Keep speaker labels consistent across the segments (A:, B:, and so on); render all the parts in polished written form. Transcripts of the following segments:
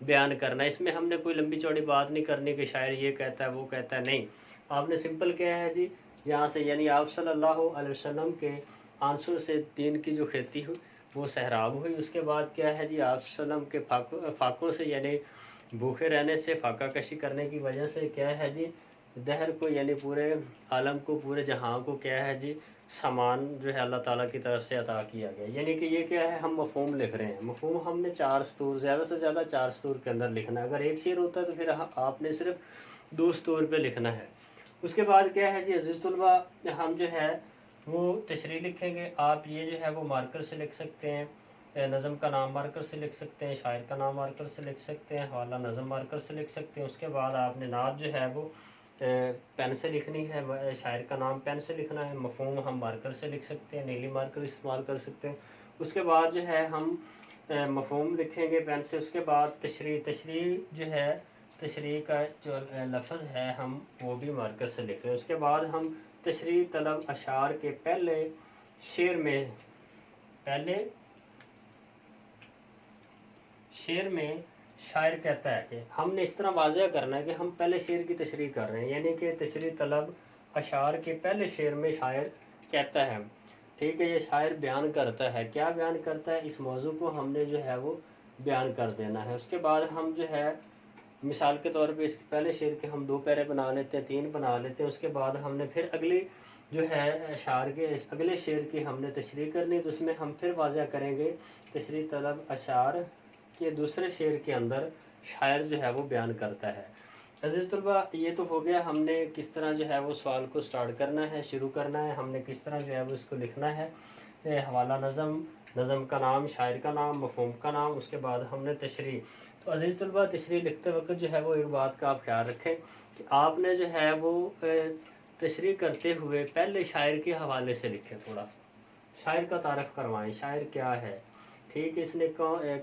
A: بیان کرنا ہے۔ اس میں ہم نے کوئی لمبی چوڑی بات نہیں کرنی کہ شاعر یہ کہتا ہے وہ کہتا ہے، نہیں، آپ نے سمپل کیا ہے جی، یہاں سے یعنی آپ صلی اللہ علیہ وسلم کے آنسوں سے دین کی جو کھیتی ہوئی وہ سہراب ہوئی۔ اس کے بعد کیا ہے جی، آپ صلی اللہ علیہ وسلم کے فاقوں سے یعنی بھوکے رہنے سے، فاقہ کشی کرنے کی وجہ سے کیا ہے جی، دہر کو یعنی پورے عالم کو، پورے جہاں کو کیا ہے جی، سامان جو ہے اللہ تعالیٰ کی طرف سے عطا کیا گیا۔ یعنی کہ یہ کیا ہے، ہم مفہوم لکھ رہے ہیں۔ مفہوم ہم نے 4 سطور، زیادہ سے زیادہ 4 سطور کے اندر لکھنا ہے۔ اگر ایک شعر ہوتا ہے تو پھر آپ نے صرف 2 سطور پہ لکھنا ہے۔ اس کے بعد کیا ہے جی عزیز طلباء، ہم جو ہے وہ تشریح لکھیں گے۔ آپ یہ جو ہے وہ مارکر سے لکھ سکتے ہیں، نظم کا نام مارکر سے لکھ سکتے ہیں، شاعر کا نام مارکر سے لکھ سکتے ہیں، حوالہ نظم مارکر سے لکھ سکتے ہیں۔ اس کے بعد آپ نے نعت جو ہے وہ پین سے لکھنی ہے، شاعر کا نام پین سے لکھنا ہے، مفہوم ہم مارکر سے لکھ سکتے ہیں، نیلی مارکر استعمال کر سکتے ہیں۔ اس کے بعد جو ہے ہم مفہوم لکھیں گے پین سے۔ اس کے بعد تشریح جو ہے، تشریح کا جو لفظ ہے ہم وہ بھی مارکر سے لکھ رہے ہیں۔ اس کے بعد ہم تشریح طلب اشعار کے پہلے شعر میں شاعر کہتا ہے کہ ہم نے اس طرح واضح کرنا ہے کہ ہم پہلے شعر کی تشریح کر رہے ہیں، یعنی کہ تشریح طلب اشعار کے پہلے شعر میں شاعر کہتا ہے، ٹھیک ہے، یہ شاعر بیان کرتا ہے۔ کیا بیان کرتا ہے؟ اس موضوع کو ہم نے جو ہے وہ بیان کر دینا ہے۔ اس کے بعد ہم جو ہے مثال کے طور پہ اس پہلے شعر کے ہم 2 پیرے بنا لیتے ہیں، 3 بنا لیتے ہیں۔ اس کے بعد ہم نے پھر اگلی جو ہے اشعار کے اگلے شعر کی ہم نے تشریح کرنی، تو اس میں ہم پھر واضح کریں گے تشریح طلب اشعار کے دوسرے شعر کے اندر شاعر جو ہے وہ بیان کرتا ہے۔ عزیز طلباء، یہ تو ہو گیا ہم نے کس طرح جو ہے وہ سوال کو سٹارٹ کرنا ہے، شروع کرنا ہے، ہم نے کس طرح جو ہے وہ اس کو لکھنا ہے۔ حوالہ نظم، نظم کا نام، شاعر کا نام، مفہوم کا نام، اس کے بعد ہم نے تشریح۔ تو عزیز طلباء، تشریح لکھتے وقت جو ہے وہ ایک بات کا آپ خیال رکھیں کہ آپ نے جو ہے وہ تشریح کرتے ہوئے پہلے شاعر کے حوالے سے لکھیں، تھوڑا سا شاعر کا تعارف کروائیں، شاعر کیا ہے، ٹھیک ہے، اس نے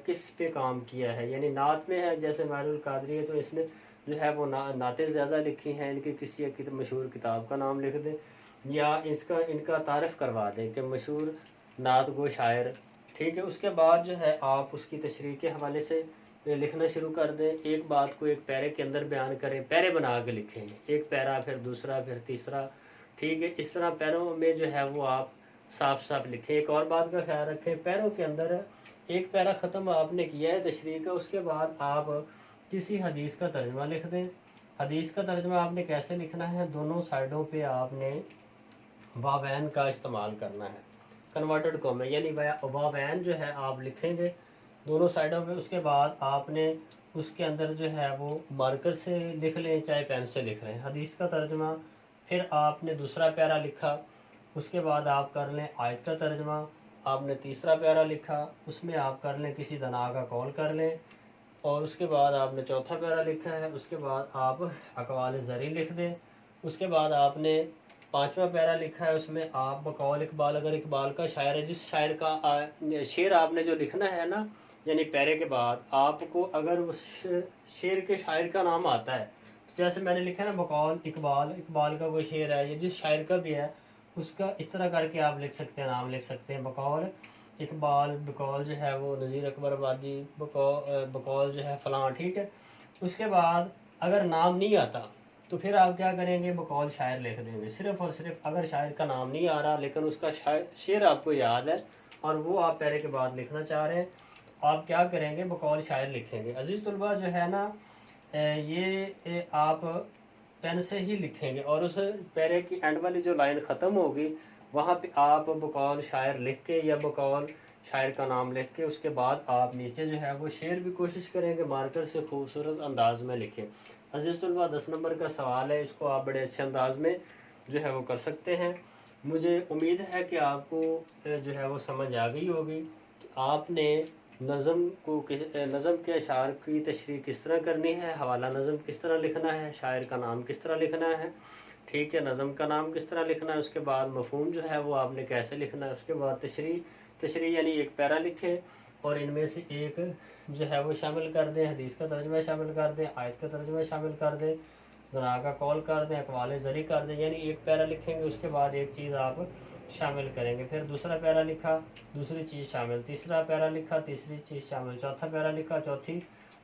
A: کس پہ کام کیا ہے۔ یعنی نعت میں ہے جیسے معین القادری ہے تو اس نے جو ہے وہ نعتیں زیادہ لکھی ہیں، ان کی کسی ایک مشہور کتاب کا نام لکھ دیں، یا ان کا تعارف کروا دیں کہ مشہور نعت گو شاعر، ٹھیک ہے۔ اس کے بعد جو ہے آپ اس کی تشریح کے حوالے سے لکھنا شروع کر دیں۔ ایک بات کو ایک پیرے کے اندر بیان کریں، پیرے بنا کے لکھیں، ایک پیرا پھر دوسرا پھر تیسرا، ٹھیک ہے۔ اس طرح پیروں میں جو ہے وہ آپ صاف صاف لکھیں۔ ایک اور بات کا خیال رکھیں، پیروں کے اندر ایک پیرا ختم آپ نے کیا ہے تشریح کا، اس کے بعد آپ کسی حدیث کا ترجمہ لکھ دیں۔ حدیث کا ترجمہ آپ نے کیسے لکھنا ہے؟ دونوں سائڈوں پہ آپ نے واوین کا استعمال کرنا ہے، کنورٹڈ قوم میں، یعنی واوین جو ہے آپ لکھیں گے دونوں سائڈوں پہ۔ اس کے بعد آپ نے اس کے اندر جو ہے وہ مارکر سے لکھ لیں، چاہے پین سے لکھ رہے ہیں، حدیث کا ترجمہ۔ پھر آپ نے دوسرا پیرا لکھا، اس کے بعد آپ کر لیں آیت کا ترجمہ۔ آپ نے تیسرا پیرا لکھا، اس میں آپ کر لیں کسی دنا کا قول کر لیں، اور اس کے بعد آپ نے چوتھا پیرا لکھا ہے، اس کے بعد آپ اقوال زری لکھ دیں۔ اس کے بعد آپ نے 5واں پیرا لکھا ہے، اس میں آپ بقول اقبال، اگر اقبال کا شاعر ہے، جس شاعر کا شعر آپ نے جو لکھنا ہے نا، یعنی پیرے کے بعد آپ کو اگر اس شعر کے شاعر کا نام آتا ہے، جیسے میں نے لکھا ہے نا بقول اقبال، اقبال کا کوئی شعر ہے یا جس شاعر کا بھی ہے اس کا اس طرح کر کے آپ لکھ سکتے ہیں، نام لکھ سکتے ہیں، بقول اقبال، بقول جو ہے وہ نذیر اکبر آبادی، بقول جو ہے فلاں، ٹھیک ہے۔ اس کے بعد اگر نام نہیں آتا تو پھر آپ کیا کریں گے؟ بقول شاعر لکھ دیں گے، صرف اور صرف اگر شاعر کا نام نہیں آ رہا لیکن اس کا شعر آپ کو یاد ہے اور وہ آپ پیرے کے بعد لکھنا چاہ رہے ہیں، آپ کیا کریں گے؟ بقول شاعر لکھیں گے۔ عزیز طلباء جو ہے نا، یہ آپ پین سے ہی لکھیں گے، اور اس پیرے کی اینڈ والی جو لائن ختم ہوگی وہاں پہ آپ بقول شاعر لکھ کے یا بقول شاعر کا نام لکھ کے اس کے بعد آپ نیچے جو ہے وہ شعر بھی کوشش کریں کہ مارکر سے خوبصورت انداز میں لکھیں۔ عزیز طلباء، 10 نمبر کا سوال ہے، اس کو آپ بڑے اچھے انداز میں جو ہے وہ کر سکتے ہیں۔ مجھے امید ہے کہ آپ کو جو ہے وہ سمجھ آ گئی ہوگی کہ آپ نے نظم کے اشعار کی تشریح کس طرح کرنی ہے، حوالہ نظم کس طرح لکھنا ہے، شاعر کا نام کس طرح لکھنا ہے، ٹھیک ہے، نظم کا نام کس طرح لکھنا ہے، اس کے بعد مفہوم جو ہے وہ آپ نے کیسے لکھنا ہے، اس کے بعد تشریح یعنی ایک پیرا لکھیں اور ان میں سے ایک جو ہے وہ شامل کر دیں، حدیث کا ترجمہ شامل کر دیں، آیت کا ترجمہ شامل کر دیں، دنا کا قول کر دیں، اقوال زری کر دیں، یعنی ایک پیرا لکھیں گے، اس کے بعد ایک چیز آپ شامل کریں گے، پھر دوسرا پیرا لکھا، دوسری چیز شامل، تیسرا پیرا لکھا، تیسری چیز شامل، چوتھا پیرا لکھا، چوتھی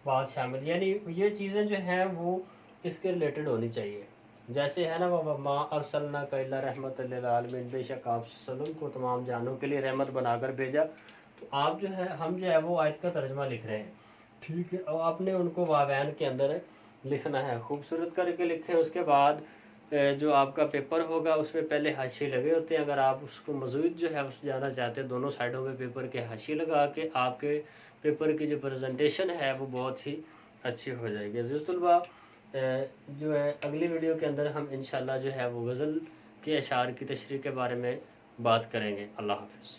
A: بات شامل، یعنی یہ چیزیں جو ہیں وہ اس کے ریلیٹڈ ہونی چاہیے. جیسے ہے نا وہ ما ارسلناک الا رحمت للعالمین، بے شک آپ وسلم کو تمام جانوں کے لیے رحمت بنا کر بھیجا. تو آپ جو ہے ہم جو ہے وہ آیت کا ترجمہ لکھ رہے ہیں، ٹھیک ہے، اور آپ نے ان کو واوین کے اندر لکھنا ہے، خوبصورت کر کے لکھیں. اس کے بعد جو آپ کا پیپر ہوگا اس میں پہلے حاشیے لگے ہوتے ہیں. اگر آپ اس کو مزید جو ہے اس جانا چاہتے ہیں دونوں سائڈوں میں پیپر کے حاشیے لگا کے آپ کے پیپر کی جو پریزنٹیشن ہے وہ بہت ہی اچھی ہو جائے گی. عزیز طلباء جو ہے اگلی ویڈیو کے اندر ہم انشاءاللہ جو ہے وہ غزل کے اشعار کی تشریح کے بارے میں بات کریں گے. اللہ حافظ.